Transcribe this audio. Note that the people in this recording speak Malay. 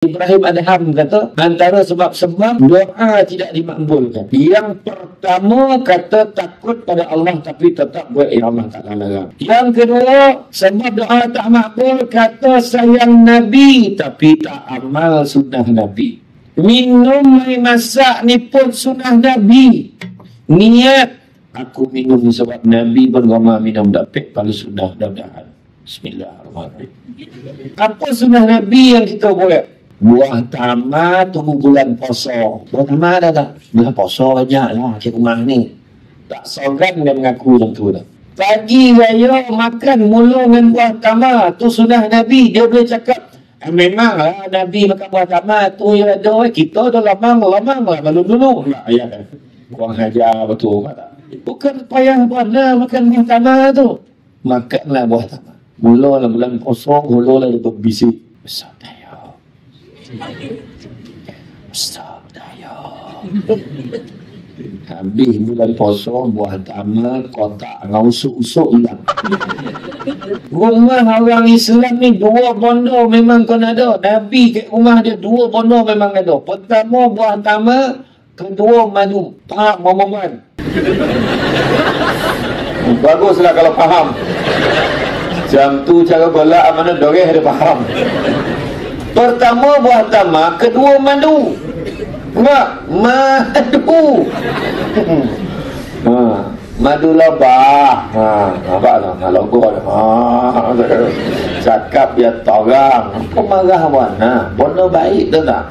Ibrahim Adham kata, antara sebab-sebab doa tidak dimakbulkan. Yang pertama, kata takut pada Allah tapi tetap buat yang Allah Ta'ala larang. Yang kedua, sebab doa tak makbul, kata sayang Nabi tapi tak amal sunnah Nabi. Minum air masak ni pun sunnah Nabi. Niat, aku minum ni sebab Nabi pun ramai minum dapet, kalau sunnah dah-dahan. Bismillahirrahmanirrahim. Apa sunnah Nabi yang kita buat? Buah tamar tunggu bulan puasa. Buah tamar dah tak? Bulan puasa banyak lah cik rumah ni. Tak sogan dia mengaku macam tu dah. Pagi raya makan mula dengan buah tamar. Tu sunnah Nabi. Dia boleh cakap, memanglah Nabi makan buah tamar tu yang ada. Kita dah lama dulu. Nak ayat kan? Kurang ajar betul tak? Bukan payah mana makan buah tamar tu. Makanlah buah tamar. Mula lah bulan puasa, mula lah dia berbisik. Besar daya. Besar daya. Habis bulan puasa, buah tamar, kotak, usuk-usuk hilang. Rumah orang Islam ni 2 bondo memang kan ada. Nabi kat rumah dia 2 bondo memang ada. Pertama buah tamar, kedua madu. Faham, Muhammad? Baguslah kalau faham. Jam tu cara golak mana doreh dia faham. Pertama buah tamar, kedua madu. Enggak, madu. Madu lebah. Nampak tak? Logo dah. Cakap dia torang. Apa marah mana? Bono baik tu tak?